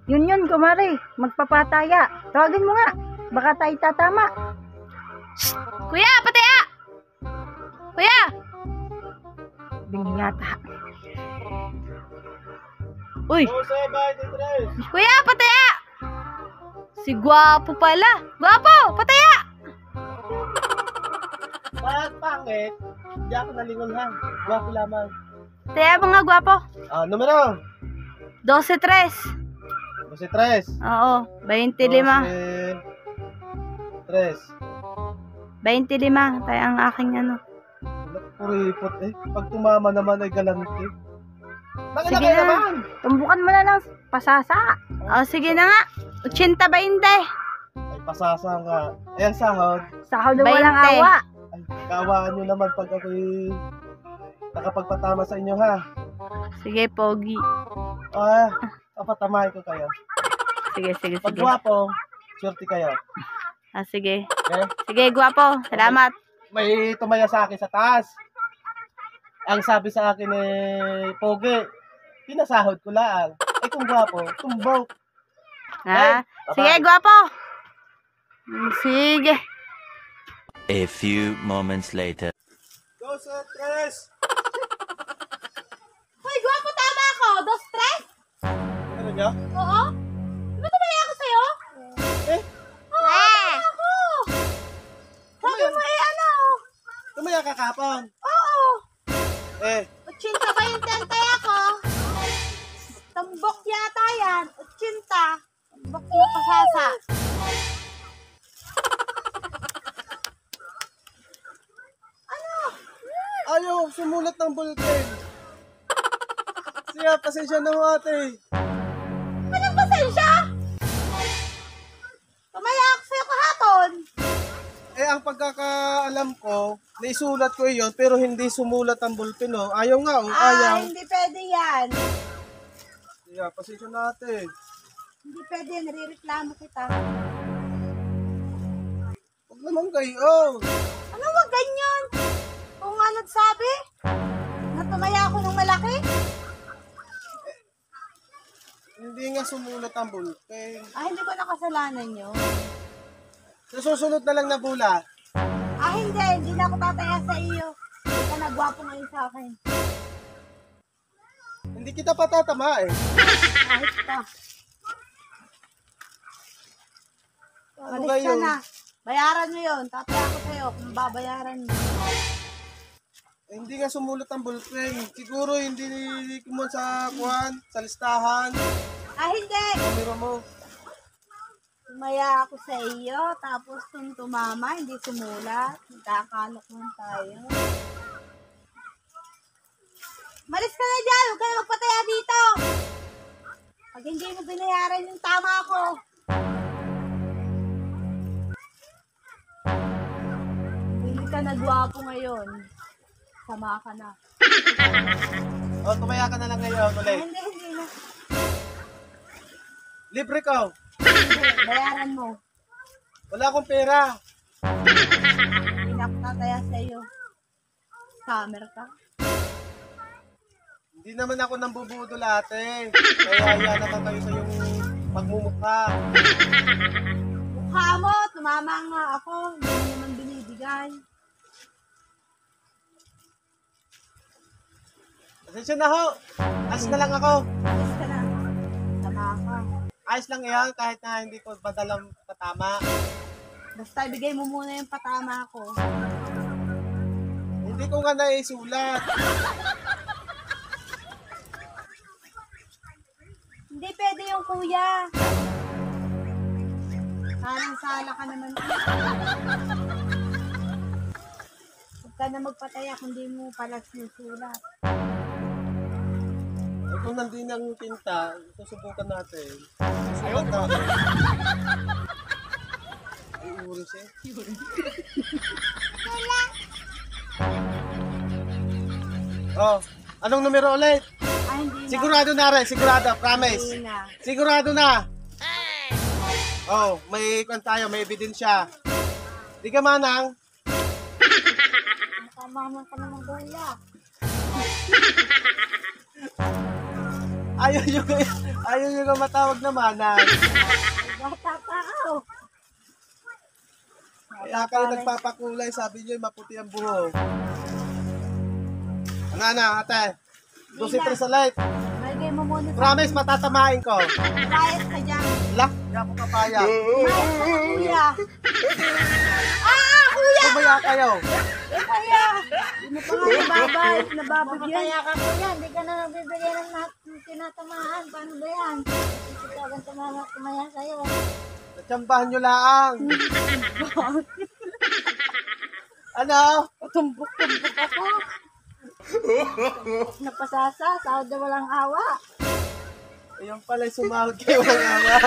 Yun, kumari. Magpapataya. Tawagin mo nga. Baka tayo tatama. Shh! Kuya, pataya! Kuya! Bingi yata. Uy! Kuya, pataya! Si Gwapo pala. Gwapo, pataya! Bakit pangit? Hindi ako nalingon ha. Gwapo lamang. Pataya mga Gwapo. Numero? 12-3. 12-3. Oo, 25. 3. 25. Tayo ang aking ano. Puripot eh. Pag tumama naman ay galante. Bakit Sige kayo na. naman? Tumbukan mo na lang. Pasasa. O, sige na nga. 80-20. Ay pasasa nga. Ayan sahod. Sahod na walang 20. awa. Ay kaawaan nyo naman pag ako'y nakapagpatama sa inyo ha. Sige, Pogi. Papatamahin ko kayo. Sige. Pag gwapo, swerte kayo. Sige. Okay? Sige, Gwapo. Salamat. May tumaya sa akin sa taas. Ang sabi sa akin Pogi, pinasahod ko lang. Kung gwapo, tumbok. Ha? Bye-bye. Sige, Gwapo. Sige. A few moments later. 12-3. Hoy, Gwapo, tama ako. 2-3? Ano nga? Oo. Di ba tumaya ako sa'yo? Eh, Ako. Sabi mo ano? tumaya ka kapon. Oo. Eh, 80 ba yung tentay ako? Tambok yata yan. 80. Tambok yung pasasa. ayaw sumulat ng bulten. Siya, pasensya na ho ate. Anong pasensya? Tumaya ako sa'yo kahapon. Eh, ang pagkakaalam ko, naisulat ko iyon, pero hindi sumulat ang bulpen, oh. Ayaw nga, oh. Ayaw. Hindi pwede yan. Siya, pasensya na ate. Hindi pwede. Narireklamo kita. Huwag naman kayo. Ano wag ganyan? Kung nga nagsabi na tumaya ako ng malaki? Hindi nga sumulat ang bulpen. Hindi ko nakasalanan yun. Sa susunod na lang na bulat. Hindi. Hindi na ako tataya sa iyo. Hindi ka nagwapo ngayon sa akin. Hindi kita patatama eh. Kahit ka. Ano Malis kayo? ka na. Bayaran mo yun. Tataya ako sa'yo kung babayaran mo. Eh, hindi nga sumulat ang bulpen. Siguro hindi mo sa kuhan, sa listahan. Hindi. Kamera mo. Tumaya ako sa iyo. Tapos kung tumama, hindi sumulat. Nagkakalok lang tayo. Malis ka na dyan. Huwag ka na magpataya dito. Pag hindi mo binayaran yung tama ko. Hindi ka nagwapo ngayon. Sama ka na. O, tumaya ka na lang ngayon ulit. Hindi na. Libre ko. Hindi, bayaran mo. Wala akong pera. Hindi na ako tataya sa iyo. Summer ka. Hindi naman ako nambubudol ate. Kaya naman kayo sa yung pagmumukha. Mukha mo, tumama nga ako. Hindi mo naman binibigay. Pasensya na ho. Ayos na lang ako. Alis ka na. Tama ka. Ayos lang yan kahit na hindi ko madalang patama. Basta ibigay mo muna yung patama ko. Hindi ko nga naisulat. Hindi pwede yung kuya. Parang sala ka naman. Huwag ka na magpataya kung di mo pala sinusulat. Kung nandun ang tinta, susubukan natin. Susulat natin. Ay, uri siya. Oh, anong numero ulit? Hindi na. Sigurado na rin, sigurado, promise. Hindi na. Sigurado na. Oh, may kwan tayo, may ebidensya. Di ka manang. Tama ka naman kuya. Ayaw nyo nga matawag na manang. Bata pa ako. Kaya kayo nagpapakulay, sabi nyo maputi ang buhok. Ano na, ate? 12 sa light. Malagay mo muna sa Promise, matatamain ko. Quiet ka dyan. Lak, hindi ako kapaya. Kuya. Kuya! Kumaya kayo. Kuya! Hindi mo pa nga nababay, nababagyan. Kaya ka kuya, hindi ka na nagbibigay ng tinatamaan. Paano ba yan? Ikaw tumaya sa'yo. Natsambahan nyo laang. Ano? Tumbok-tumbok ako. Napasasa, sahod na walang awa. Ayun pala, sumahod kayo ng awa.